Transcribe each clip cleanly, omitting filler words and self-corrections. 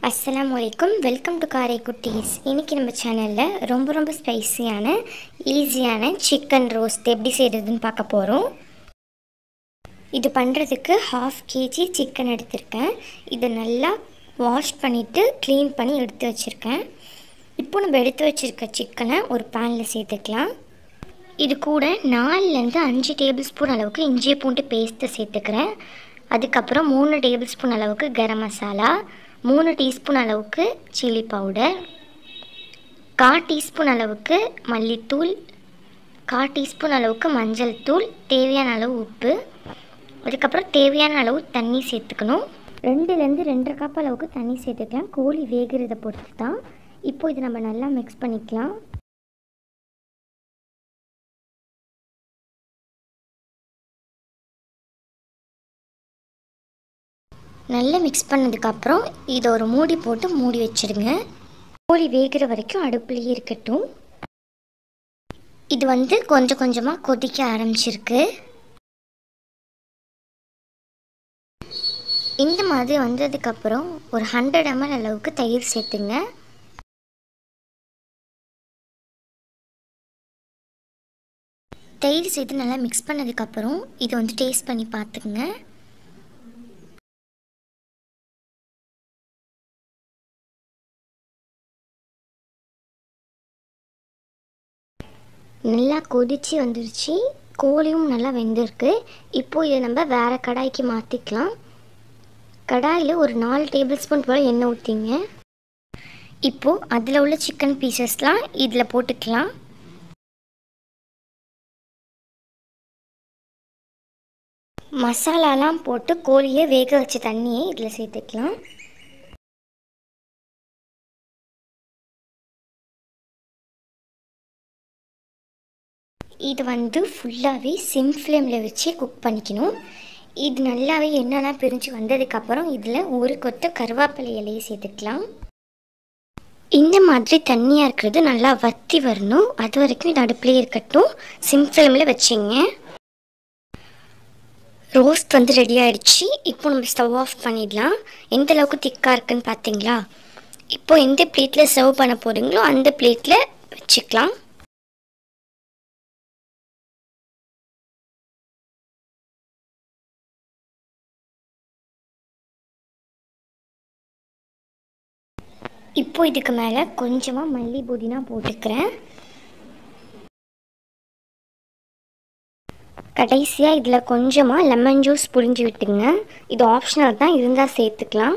ASSALAMU, welcome to KARAI KUTTIES. இன்னைக்கு நம்ம சேனல்ல ரொம்ப ஸ்பைசியான ஈஸியான chicken roast எப்படி செய்யறதுன்னு பார்க்க போறோம். இது பண்றதுக்கு 1/2 kg chicken எடுத்துர்க்கேன். இத நல்லா வாஷ் பண்ணிட்டு க்ளீன் பண்ணி எடுத்து வச்சிருக்கேன். இப்போ நம்ம எடுத்து வச்சிருக்க chicken-ஐ ஒரு panல சேர்த்துக்கலாம். இது கூட 4 ல இருந்து 5 டேபிள்ஸ்பூன் அளவுக்கு இஞ்சி பூண்டு பேஸ்ட் சேர்த்துக்கிறேன். அதுக்கு அப்புறம் 3 டேபிள்ஸ்பூன் அளவுக்கு கரம் மசாலா, 3 டீஸ்பூன் அளவுக்கு சில்லி பவுடர், 1/4 டீஸ்பூன் அளவுக்கு மல்லித்தூள், 1/4 டீஸ்பூன் அளவுக்கு மஞ்சள் தூள், தேவையான அளவு உப்பு, அதுக்கு அப்புறம் தேவையான அளவு தண்ணி சேர்த்துக்கணும். 2 ல இருந்து 2.5 கப் அளவுக்கு தண்ணி சேர்த்துக்கலாம். கோழி வேகிறத பொறுத்து தான். இப்போ இதை நம்ம நல்லா மிக்ஸ் பண்ணிக்கலாம். நல்லா மிக்ஸ் பண்ணதுக்கப்புறம் இதை ஒரு மூடி போட்டு மூடி வச்சிடுங்க. கோழி வேகிற வரைக்கும் அடுப்புலேயே இருக்கட்டும். இது கொஞ்சம் கொஞ்சமாக கொதிக்க ஆரம்பிச்சிருக்கு. இந்த மாதிரி வந்ததுக்கப்புறம் ஒரு 100 ml அளவுக்கு தயிர் சேர்த்துங்க. தயிர் சேர்த்து நல்லா மிக்ஸ் பண்ணதுக்கப்புறம் இதை டேஸ்ட் பண்ணி பார்த்துக்குங்க. நல்லா கொதிச்சு வந்துருச்சு. கோழியும் நல்லா வெந்திருக்கு. இப்போது இதை நம்ம வேறு கடாய்க்கு மாற்றிக்கலாம். கடாயில் ஒரு 4 டேபிள்ஸ்பூன் போல் எண்ணெய் ஊற்றிங்க. இப்போது அதில் உள்ள சிக்கன் பீசஸ்லாம் இதில் போட்டுக்கலாம். மசாலாலாம் போட்டு கோழியை வேக வச்ச தண்ணியை இதில் சேர்த்துக்கலாம். இது ஃபுல்லாகவே சிம் ஃப்ளேமில் வச்சு குக் பண்ணிக்கணும். இது நல்லாவே எண்ணெய்லாம் பிரிஞ்சு வந்ததுக்கப்புறம் இதில் ஒரு கொத்து கருவேப்பிலை இலையை சேர்த்துக்கலாம். இந்த மாதிரி தண்ணியாக இருக்கிறது நல்லா வற்றி வரணும். அது வரைக்கும் இது அடுப்புலேயே இருக்கட்டும். சிம் ஃப்ளேமில் வச்சிங்க. ரோஸ்ட் ரெடி ஆகிடுச்சு. இப்போ நம்ம ஸ்டவ் ஆஃப் பண்ணிடலாம். எந்த அளவுக்கு திக்காக இருக்குன்னு பார்த்தீங்களா? இப்போது எந்த பிளேட்டில் சர்வ் பண்ண போகிறீங்களோ அந்த பிளேட்டில் வச்சுக்கலாம். இப்போ இதுக்கு மேலே கொஞ்சமாக மல்லி புதினா போட்டுக்கிறேன். கடைசியாக இதில் கொஞ்சமாக லெமன் ஜூஸ் புழிஞ்சு விட்டுங்க. இது ஆப்ஷனல் தான், இருந்தால் சேர்த்துக்கலாம்.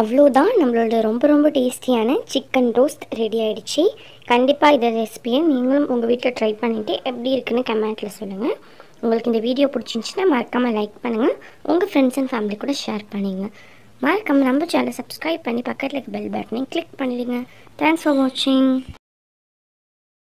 அவ்வளோதான், நம்மளோட ரொம்ப டேஸ்டியான சிக்கன் ரோஸ்ட் ரெடி ஆகிடுச்சு. கண்டிப்பாக இந்த ரெசிபியை நீங்களும் உங்கள் வீட்டில் ட்ரை பண்ணிவிட்டு எப்படி இருக்குன்னு கமெண்ட்டில் சொல்லுங்கள். உங்களுக்கு இந்த வீடியோ பிடிச்சிருந்துச்சுன்னா மறக்காமல் லைக் பண்ணுங்கள். உங்கள் ஃப்ரெண்ட்ஸ் அண்ட் ஃபேமிலி கூட ஷேர் பண்ணுங்க. மறக்காமல் நம்ம சேனலை சப்ஸ்கிரைப் பண்ணி பக்கத்தில் இருக்க பெல் பட்டனை கிளிக் பண்ணிடுங்க. தேங்க்ஸ் ஃபார் வாட்சிங்.